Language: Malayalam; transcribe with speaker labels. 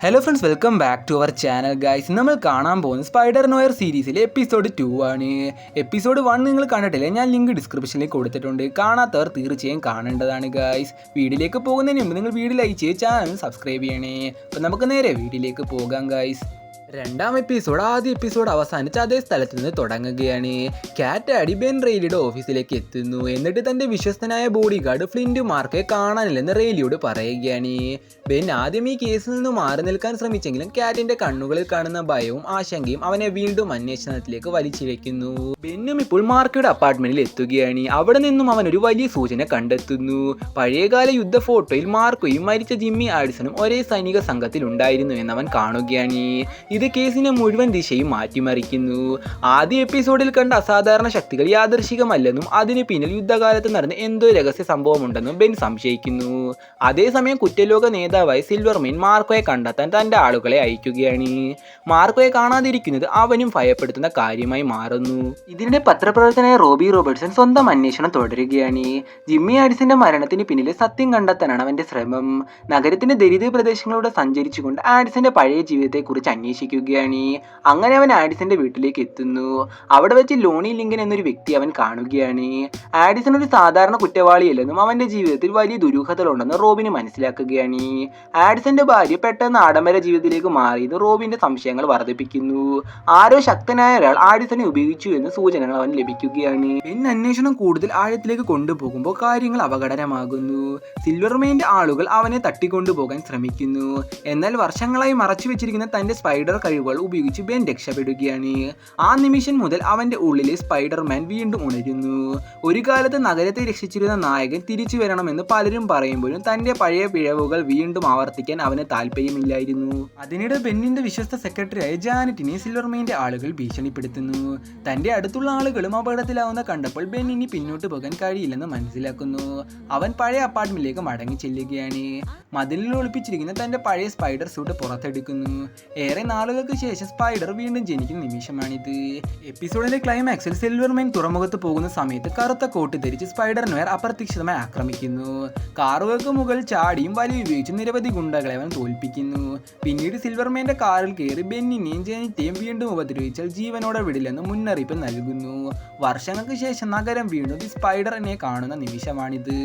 Speaker 1: Hello friends, welcome back to our channel guys. നമ്മൾ കാണാൻ പോകുന്നത് സ്പൈഡർ നോയർ സീരീസിലെ എപ്പിസോഡ് 2 ആണ്. എപ്പിസോഡ് 1 നിങ്ങൾ കണ്ടിട്ടില്ലേ? ഞാൻ ലിങ്ക് ഡിസ്ക്രിപ്ഷനിൽ കൊടുത്തിട്ടുണ്ട്. കാണാത്തവർ തീർച്ചയായും കാണേണ്ടതാണ് ഗൈസ്. വീഡിയോയിലേക്ക് പോകുന്നതിന് മുമ്പ് നിങ്ങൾ വീഡിയോ ലൈക്ക് ചെയ്ത് ചാനൽ സബ്സ്ക്രൈബ് ചെയ്യണേ. അപ്പോൾ നമുക്ക് നേരെ വീഡിയോയിലേക്ക് പോകാം ഗൈസ്. രണ്ടാം എപ്പിസോഡ് ആദ്യ എപ്പിസോഡ് അവസാനിച്ച് അതേ സ്ഥലത്ത് നിന്ന് തുടങ്ങുകയാണ്. കാറ്റാടി ബെൻ റെയ്ലിയുടെ ഓഫീസിലേക്ക് എത്തുന്നു. എന്നിട്ട് തൻ്റെ വിശ്വസ്തനായ ബോഡി ഗാർഡ് ഫ്ലിൻറ്റ് മാർക്കെ കാണാനില്ലെന്ന് റെയ്ലിയോട് പറയുകയാണ്. ബെൻ ആദ്യം ഈ കേസിൽ നിന്ന് മാറി നിൽക്കാൻ ശ്രമിച്ചെങ്കിലും കാറ്റിന്റെ കണ്ണുകളിൽ കാണുന്ന ഭയവും ആശങ്കയും അവനെ വീണ്ടും അന്വേഷണത്തിലേക്ക് വലിച്ചിഴയ്ക്കുന്നു. ബെന്നും ഇപ്പോൾ മാർക്കയുടെ അപ്പാർട്ട്മെന്റിൽ എത്തുകയാണ്. അവിടെ നിന്നും അവൻ ഒരു വലിയ സൂചന കണ്ടെത്തുന്നു. പഴയകാല യുദ്ധ ഫോട്ടോയിൽ മാർക്കോയും മരിച്ച ജിമ്മി ആഡിസണും ഒരേ സൈനിക സംഘത്തിൽ ഉണ്ടായിരുന്നു എന്ന് അവൻ കാണുകയാണ്. ഇത് കേസിനെ മുഴുവൻ ദിശയും മാറ്റിമറിക്കുന്നു. ആദ്യ എപ്പിസോഡിൽ കണ്ട അസാധാരണ ശക്തികൾ യാദൃശികമല്ലെന്നും അതിന് പിന്നിൽ യുദ്ധകാലത്ത് നടന്ന എന്തോ രഹസ്യ സംഭവമുണ്ടെന്നും ബെൻ സംശയിക്കുന്നു. അതേസമയം കുറ്റലോക നേതാവായ സിൽവർമെയിൻ മാർക്കോയെ കണ്ടെത്താൻ തൻ്റെ ആളുകളെ അയക്കുകയാണ്. മാർക്കോയെ കാണാതിരിക്കുന്നത് അവനും ഭയപ്പെടുത്തുന്ന കാര്യമായി മാറുന്നു. ഇതിനിടെ പത്രപ്രവർത്തകനായ റോബി റോബർട്ട്സൺ സ്വന്തം അന്വേഷണം തുടരുകയാണ്. ജിമ്മി ആഡിസന്റെ മരണത്തിന് പിന്നിലെ സത്യം കണ്ടെത്താനാണ് അവന്റെ ശ്രമം. നഗരത്തിന്റെ ദരിദ്ര പ്രദേശങ്ങളിലൂടെ സഞ്ചരിച്ചുകൊണ്ട് ആഡിസന്റെ പഴയ ജീവിതത്തെക്കുറിച്ച് അന്വേഷിക്കുകയാണ്. അങ്ങനെ അവൻ ആഡിസന്റെ വീട്ടിലേക്ക് എത്തുന്നു. അവിടെ വെച്ച് ലോണി ലിങ്കൻ എന്നൊരു വ്യക്തി അവൻ കാണുകയാണ്. ആഡിസൺ ഒരു സാധാരണ കുറ്റവാളിയല്ലെന്നും അവന്റെ ജീവിതത്തിൽ വലിയ ദുരൂഹതകളുണ്ടെന്ന് റോബിന് മനസ്സിലാക്കുകയാണ്. ആഡിസന്റെ ഭാര്യ പെട്ടെന്ന് ആഡംബര ജീവിതത്തിലേക്ക് മാറിയത് റോബിന്റെ സംശയങ്ങൾ വർദ്ധിപ്പിക്കുന്നു. ആരോ ശക്തനായ ഒരാൾ ആഡിസനെ ഉപയോഗിച്ചു എന്ന് സൂചനകൾ അവൻ ലഭിക്കുകയാണ്. പിന്നെ അന്വേഷണം കൂടുതൽ ആഴത്തിലേക്ക് കൊണ്ടുപോകുമ്പോൾ കാര്യങ്ങൾ അപകടകരമാകുന്നു. സിൽവർമെയിന്റെ ആളുകൾ അവനെ തട്ടിക്കൊണ്ടുപോകാൻ ശ്രമിക്കുന്നു. എന്നാൽ വർഷങ്ങളായി മറച്ചു വെച്ചിരിക്കുന്ന തന്റെ സ്പൈഡർ കഴിവുകൾ ഉപയോഗിച്ച് ബെൻ രക്ഷപ്പെടുകയാണ്. ആ നിമിഷം മുതൽ അവന്റെ ഉള്ളിലെ സ്പൈഡർമാൻ വീണ്ടും ഉണരുന്നു. ഒരു കാലത്ത് നഗരത്തെ രക്ഷിച്ചിരുന്ന നായകൻ തിരിച്ചു വരണമെന്ന് പലരും പറയുമ്പോഴും തന്റെ പഴയ പിഴവുകൾ വീണ്ടും ആവർത്തിക്കാൻ അവന് താല്പര്യമില്ലായിരുന്നു. അതിനിടെ ബെന്നിന്റെ വിശ്വസ്ത സെക്രട്ടറിയായ ജാനറ്റിനെ സിൽവർമെയിന്റെ ആളുകൾ ഭീഷണിപ്പെടുത്തുന്നു. തന്റെ അടുത്തുള്ള ആളുകളും അപകടത്തിലാവുന്ന കണ്ടപ്പോൾ ബെൻ ഇനി പിന്നോട്ട് പോകാൻ കഴിയില്ലെന്ന് മനസ്സിലാക്കുന്നു. അവൻ പഴയ അപ്പാർട്ട്മെന്റിലേക്ക് മടങ്ങി ചെല്ലുകയാണ്. മതിലിൽ ഒളിപ്പിച്ചിരിക്കുന്ന തന്റെ പഴയ സ്പൈഡർ സൂട്ട് പുറത്തെടുക്കുന്നു. ഏറെ നാളുകൾക്ക് ശേഷം സ്പൈഡർ വീണ്ടും ജനിക്കുന്ന നിമിഷമാണിത്. എപ്പിസോഡിന്റെ ക്ലൈമാക്സിൽ സിൽവർമെയിൻ തുറമുഖത്ത് പോകുന്ന സമയത്ത് കറുത്ത കോട്ട് ധരിച്ച് സ്പൈഡർ നോയർ അപ്രതീക്ഷിതമായി ആക്രമിക്കുന്നു. കാറുകൾക്ക് മുകളിൽ ചാടിയും വലിയ ഉപയോഗിച്ച് നിരവധി ഗുണ്ടകളെ അവൻ തോൽപ്പിക്കുന്നു. പിന്നീട് സിൽവർമെയിന്റെ കാറിൽ കയറി ബെന്നിനെയും ജെനിറ്റെയും വീണ്ടും ഉപദ്രവിച്ചാൽ ജീവനോടെ വിടില്ലെന്ന് മുന്നറിയിപ്പ് നൽകുന്നു. വർഷങ്ങൾക്ക് ശേഷം നഗരം വീണ്ടും സ്പൈഡറിനെ കാണുന്ന നിമിഷമാണിത്.